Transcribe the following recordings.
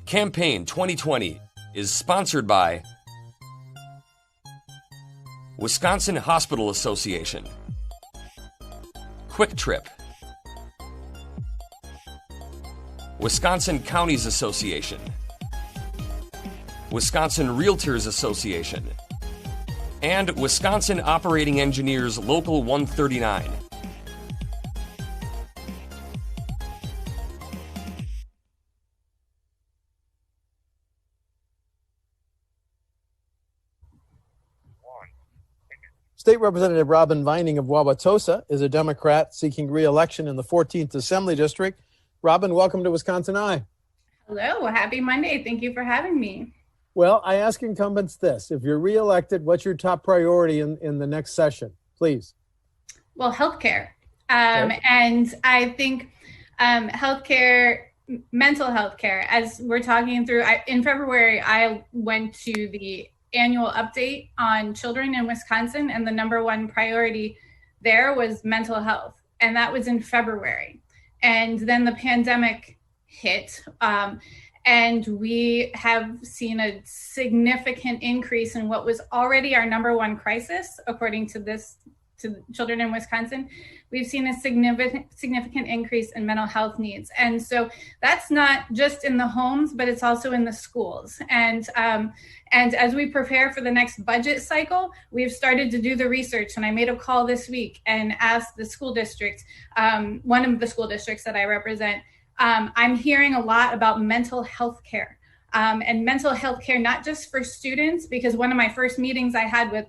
Campaign 2020 is sponsored by Wisconsin Hospital Association, Quick Trip, Wisconsin Counties Association, Wisconsin Realtors Association, and Wisconsin Operating Engineers Local 139. State Representative Robyn of Wauwatosa is a Democrat seeking re-election in the 14th Assembly District. Robyn, welcome to WisconsinEye. Hello, happy Monday. Thank you for having me. Well, I ask incumbents this. If you're re-elected, what's your top priority in the next session, please? Well, healthcare. And I think healthcare, mental health care, as we're talking through, in February, I went to the annual update on children in Wisconsin, and the number one priority there was mental health. And that was in February. And then the pandemic hit, and we have seen a significant increase in what was already our number one crisis, according to children in Wisconsin. We've seen a significant increase in mental health needs. And so that's not just in the homes, but it's also in the schools. And as we prepare for the next budget cycle, we've started to do the research. And I made a call this week and asked the school district, one of the school districts that I represent, I'm hearing a lot about mental health care. And mental health care, not just for students, because one of my first meetings I had with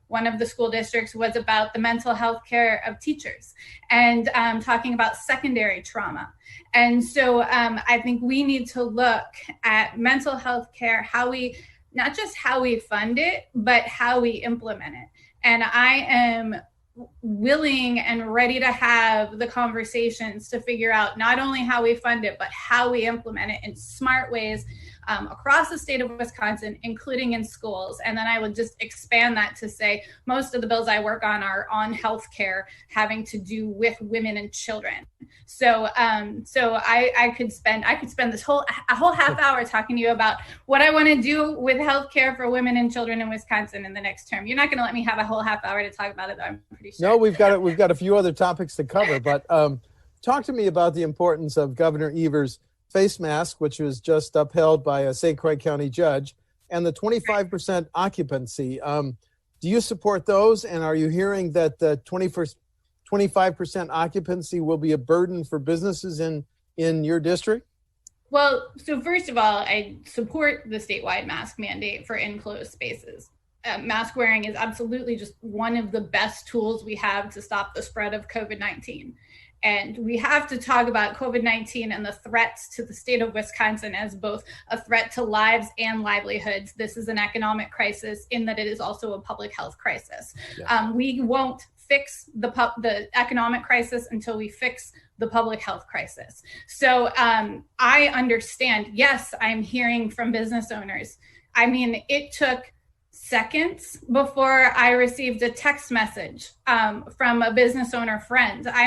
one of the school districts was about the mental health care of teachers and talking about secondary trauma. And so I think we need to look at mental health care, not just how we fund it, but how we implement it. And I am willing and ready to have the conversations to figure out not only how we fund it, but how we implement it in smart ways across the state of Wisconsin, including in schools. And then I would just expand that to say most of the bills I work on are on healthcare having to do with women and children. So I could spend this whole half hour talking to you about what I want to do with healthcare for women and children in Wisconsin in the next term. You're not going to let me have a whole half hour to talk about it, though, I'm pretty sure. No, we've got a few other topics to cover, but talk to me about the importance of Governor Evers' face mask, which was just upheld by a St. Croix County judge, and the 25% occupancy. Do you support those? And are you hearing that the 25% occupancy will be a burden for businesses in your district? Well, so first of all, I support the statewide mask mandate for enclosed spaces. Mask wearing is absolutely just one of the best tools we have to stop the spread of COVID-19. And we have to talk about COVID-19 and the threats to the state of Wisconsin as both a threat to lives and livelihoods. This is an economic crisis in that it is also a public health crisis. Yeah. We won't fix the economic crisis until we fix the public health crisis. So I understand, yes, I'm hearing from business owners. I mean, it took seconds before I received a text message from a business owner friend. I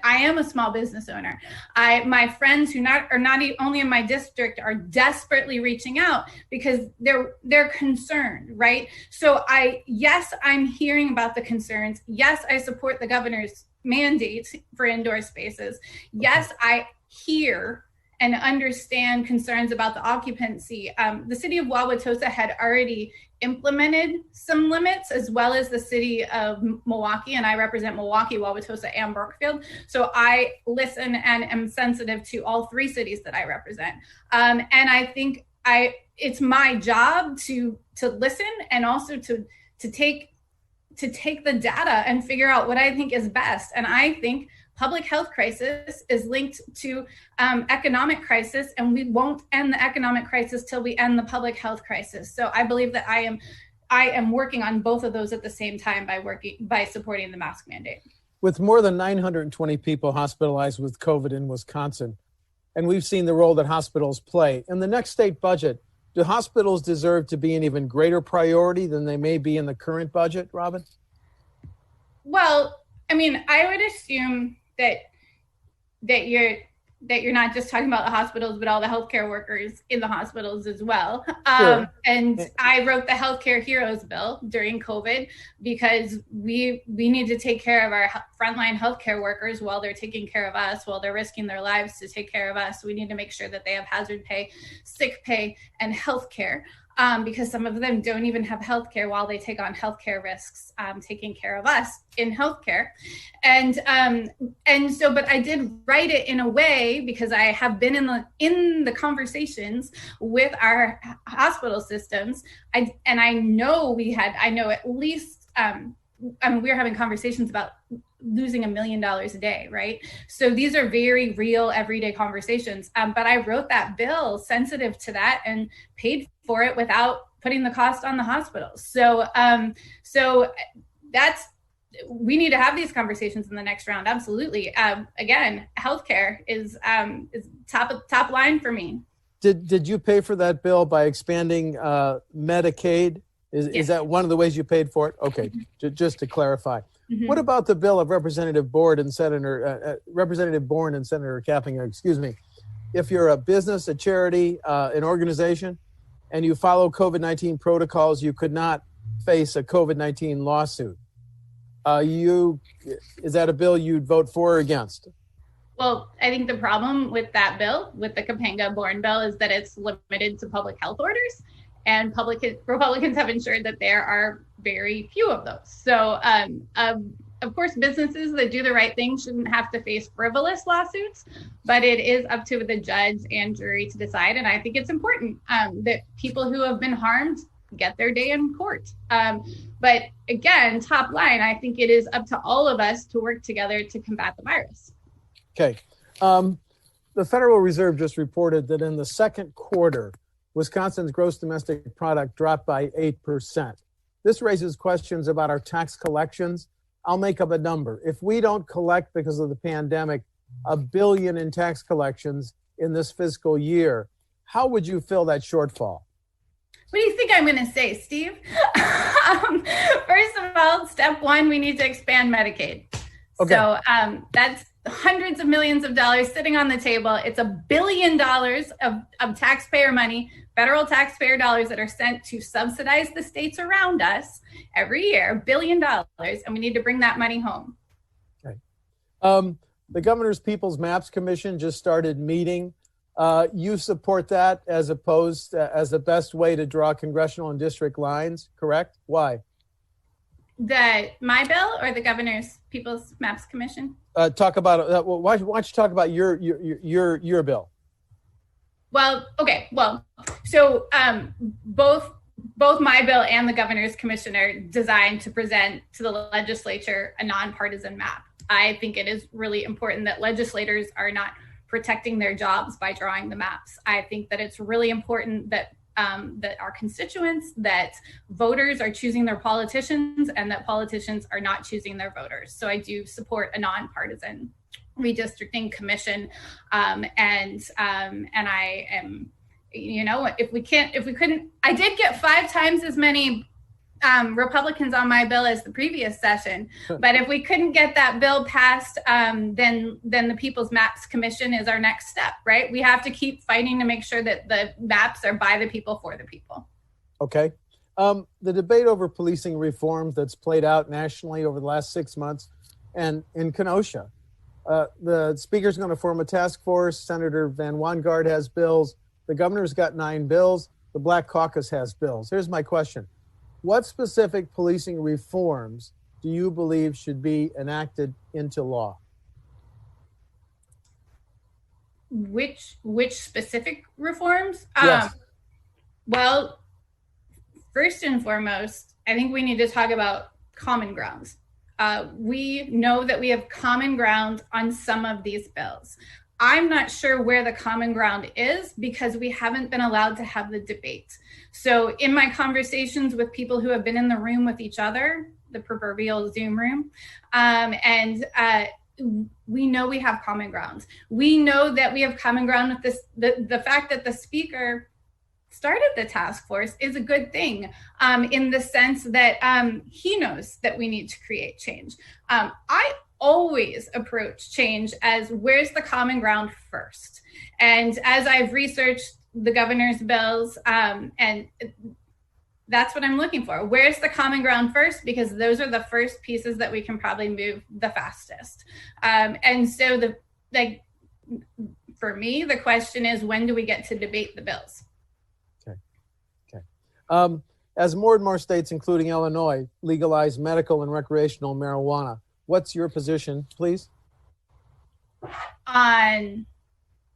am a small business owner. My friends who are not only in my district are desperately reaching out because they're concerned, right? So I'm hearing about the concerns. Yes, I support the governor's mandate for indoor spaces. Yes, I hear and understand concerns about the occupancy. The city of Wauwatosa had already implemented some limits, as well as the city of Milwaukee, and I represent Milwaukee, Wauwatosa, and Brookfield. So I listen and am sensitive to all three cities that I represent. And I think it's my job to listen and also to take the data and figure out what I think is best. And I think public health crisis is linked to economic crisis, and we won't end the economic crisis till we end the public health crisis. So I believe that I am working on both of those at the same time by supporting the mask mandate. With more than 920 people hospitalized with COVID in Wisconsin, and we've seen the role that hospitals play in the next state budget, do hospitals deserve to be an even greater priority than they may be in the current budget, Robyn? Well, I mean, I would assume that that you're not just talking about the hospitals, but all the healthcare workers in the hospitals as well. Sure. And I wrote the Healthcare Heroes Bill during COVID because we need to take care of our frontline healthcare workers while they're taking care of us, while they're risking their lives to take care of us. We need to make sure that they have hazard pay, sick pay, and healthcare. Because some of them don't even have healthcare while they take on healthcare risks, taking care of us in healthcare. And so, but I did write it in a way because I have been in the conversations with our hospital systems. I know at least, we were having conversations about losing $1 million a day, right? So these are very real everyday conversations. But I wrote that bill sensitive to that and paid for it without putting the cost on the hospitals. So we need to have these conversations in the next round. Absolutely. Again, healthcare is top line for me. Did you pay for that bill by expanding Medicaid? Is that one of the ways you paid for it? Okay, just to clarify. Mm-hmm. What about the bill of Representative Bourne and Senator Kappinger? Excuse me. If you're a business, a charity, an organization, and you follow COVID-19 protocols, you could not face a COVID-19 lawsuit. Is that a bill you'd vote for or against? Well, I think the problem with that bill, with the Kappinger-Bourne bill, is that it's limited to public health orders. And Republicans have ensured that there are very few of those. So, of course, businesses that do the right thing shouldn't have to face frivolous lawsuits, but it is up to the judge and jury to decide. And I think it's important that people who have been harmed get their day in court. But again, top line, I think it is up to all of us to work together to combat the virus. Okay. The Federal Reserve just reported that in the second quarter, Wisconsin's gross domestic product dropped by 8%. This raises questions about our tax collections. I'll make up a number. If we don't collect because of the pandemic $1 billion in tax collections in this fiscal year, how would you fill that shortfall? What do you think I'm going to say, Steve? First of all, step one, we need to expand Medicaid. Okay. So that's hundreds of millions of dollars sitting on the table. It's $1 billion of taxpayer money, federal taxpayer dollars that are sent to subsidize the states around us every year, $1 billion, and we need to bring that money home. Okay. The Governor's People's Maps Commission just started meeting. You support that as the best way to draw congressional and district lines, correct? Why? My bill or the Governor's People's Maps Commission? Talk about why don't you talk about your bill? Well, okay. Well, so both my bill and the Governor's Commission are designed to present to the legislature a nonpartisan map. I think it is really important that legislators are not protecting their jobs by drawing the maps. I think that it's really important that our constituents, that voters are choosing their politicians and that politicians are not choosing their voters. So I do support a nonpartisan redistricting commission. And I am, if we couldn't, I did get 5 times as many Republicans on my bill as the previous session, but if we couldn't get that bill passed, then the People's Maps Commission is our next step, right? We have to keep fighting to make sure that the maps are by the people for the people. Okay. The debate over policing reforms that's played out nationally over the last 6 months and in Kenosha, the speaker's going to form a task force. Senator Van Wanggaard has bills. The governor's got 9 bills. The Black Caucus has bills. Here's my question. What specific policing reforms do you believe should be enacted into law? Which specific reforms? Yes. Well, first and foremost, I think we need to talk about common grounds. We know that we have common ground on some of these bills. I'm not sure where the common ground is because we haven't been allowed to have the debate. So in my conversations with people who have been in the room with each other, the proverbial Zoom room, we know we have common ground. We know that we have common ground with this. The fact that the speaker started the task force is a good thing in the sense that he knows that we need to create change. I always approach change as where's the common ground first. And as I've researched the governor's bills, and that's what I'm looking for. Where's the common ground first? Because those are the first pieces that we can probably move the fastest. And so for me, the question is, when do we get to debate the bills? Okay. As more and more states, including Illinois, legalize medical and recreational marijuana, what's your position, please? On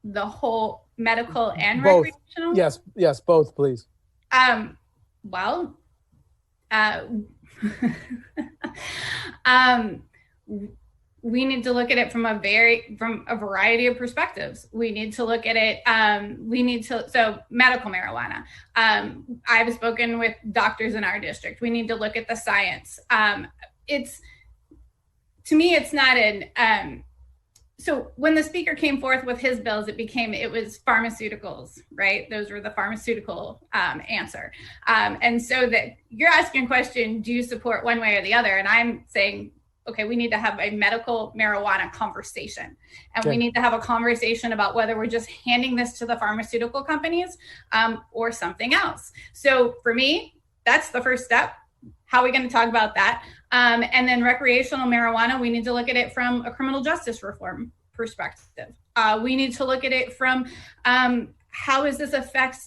the whole medical and both. Recreational? Yes, both, please. Well, we need to look at it from a variety of perspectives. We need to look at it. So medical marijuana. I've spoken with doctors in our district. We need to look at the science. To me, it's not so when the speaker came forth with his bills, it was pharmaceuticals, right? Those were the pharmaceutical answer. And so that you're asking a question, do you support one way or the other? And I'm saying, okay, we need to have a medical marijuana conversation. And we need to have a conversation about whether we're just handing this to the pharmaceutical companies or something else. So for me, that's the first step. How are we going to talk about that? And then recreational marijuana, we need to look at it from a criminal justice reform perspective. We need to look at it from how does this affect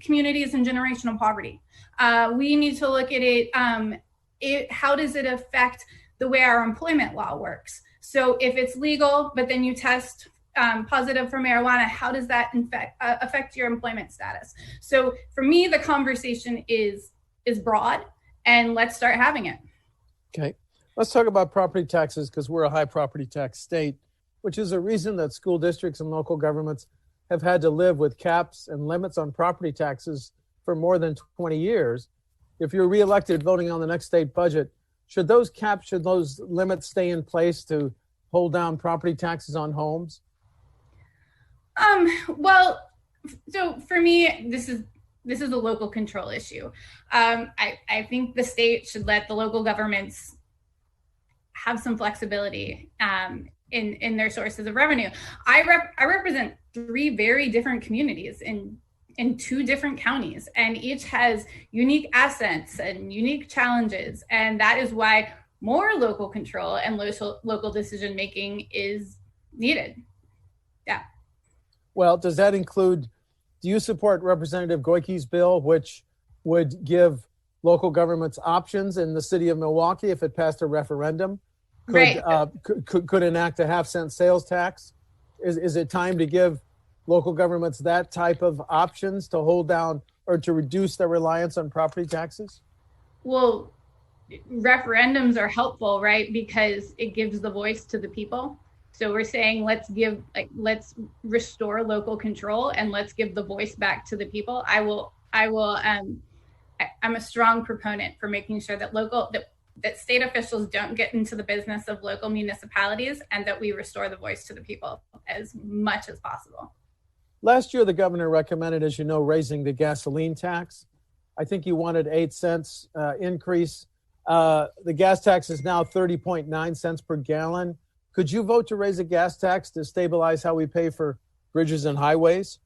communities in generational poverty? We need to look at it, how does it affect the way our employment law works? So if it's legal, but then you test positive for marijuana, how does that affect your employment status? So for me, the conversation is broad, and let's start having it. Okay, let's talk about property taxes, because we're a high property tax state, which is a reason that school districts and local governments have had to live with caps and limits on property taxes for more than 20 years. If you're reelected voting on the next state budget, should those limits stay in place to hold down property taxes on homes? Well, so for me, this is a local control issue. I think the state should let the local governments have some flexibility in their sources of revenue. I represent 3 very different communities in 2 different counties, and each has unique assets and unique challenges. And that is why more local control and local decision making is needed. Yeah. Well, does that include, do you support Representative Goyke's bill, which would give local governments options in the city of Milwaukee if it passed a referendum? Could enact a half-cent sales tax? Is it time to give local governments that type of options to hold down or to reduce their reliance on property taxes? Well, referendums are helpful, right? Because it gives the voice to the people. So we're saying let's restore local control and let's give the voice back to the people. I'm a strong proponent for making sure that state officials don't get into the business of local municipalities, and that we restore the voice to the people as much as possible. Last year, the governor recommended, as you know, raising the gasoline tax. I think you wanted 8 cents increase. The gas tax is now 30.9 cents per gallon. Could you vote to raise a gas tax to stabilize how we pay for bridges and highways?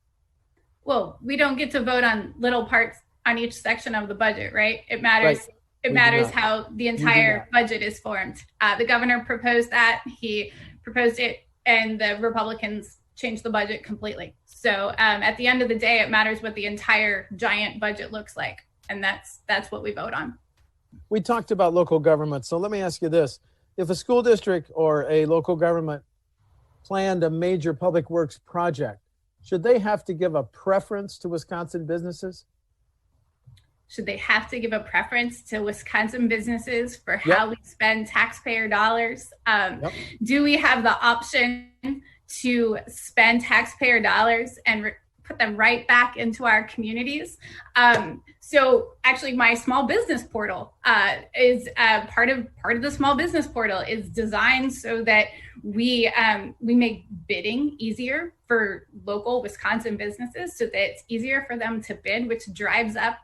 Well, we don't get to vote on little parts on each section of the budget, right? It matters. Right. It matters how the entire budget is formed. The governor proposed that. He proposed it, and the Republicans changed the budget completely. So at the end of the day, it matters what the entire giant budget looks like. And that's what we vote on. We talked about local government. So let me ask you this. If a school district or a local government planned a major public works project, should they have to give a preference to Wisconsin businesses? Should they have to give a preference to Wisconsin businesses for how we spend taxpayer dollars? Do we have the option to spend taxpayer dollars and put them right back into our communities? So actually, my small business portal is part of the small business portal is designed so that we make bidding easier for local Wisconsin businesses, so that it's easier for them to bid, which drives up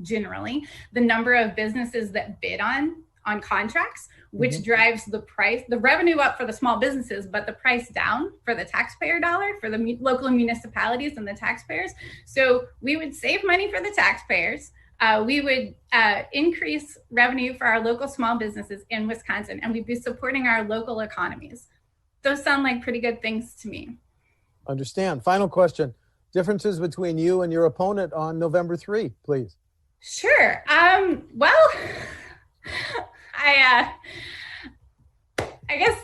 generally the number of businesses that bid on contracts, which drives the price, the revenue up for the small businesses, but the price down for the taxpayer dollar, for the local municipalities and the taxpayers. So we would save money for the taxpayers. We would increase revenue for our local small businesses in Wisconsin, and we'd be supporting our local economies. Those sound like pretty good things to me. Understand. Final question. Differences between you and your opponent on November 3, please. Sure. Well, I guess,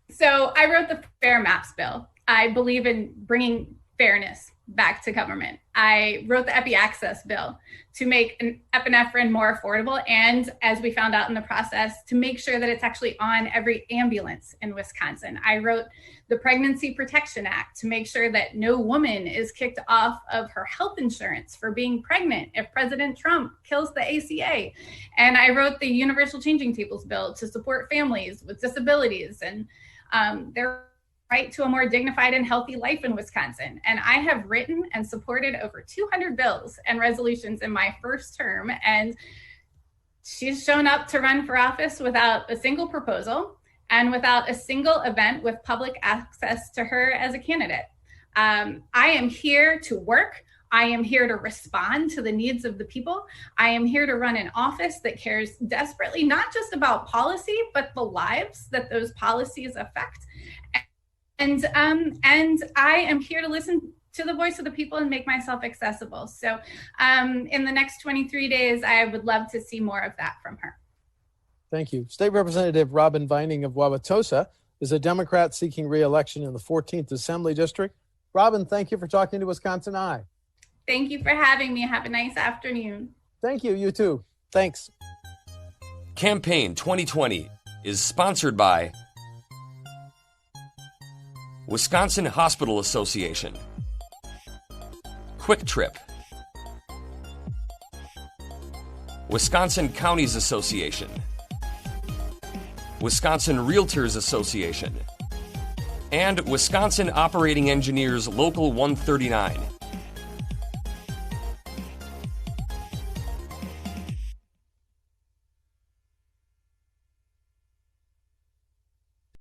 so I wrote the Fair Maps bill. I believe in bringing fairness back to government. I wrote the Epi Access bill to make an epinephrine more affordable, and as we found out in the process, to make sure that it's actually on every ambulance in Wisconsin. I wrote the Pregnancy Protection Act to make sure that no woman is kicked off of her health insurance for being pregnant if President Trump kills the ACA. And I wrote the Universal Changing Tables bill to support families with disabilities and their right to a more dignified and healthy life in Wisconsin. And I have written and supported over 200 bills and resolutions in my first term. And she's shown up to run for office without a single proposal and without a single event with public access to her as a candidate. I am here to work. I am here to respond to the needs of the people. I am here to run an office that cares desperately, not just about policy, but the lives that those policies affect. And I am here to listen to the voice of the people and make myself accessible. So in the next 23 days, I would love to see more of that from her. Thank you. State Representative Robyn Vining of Wauwatosa is a Democrat seeking re-election in the 14th Assembly District. Robyn, thank you for talking to WisconsinEye. Thank you for having me. Have a nice afternoon. Thank you. You too. Thanks. Campaign 2020 is sponsored by Wisconsin Hospital Association, Quick Trip, Wisconsin Counties Association, Wisconsin Realtors Association, and Wisconsin Operating Engineers Local 139.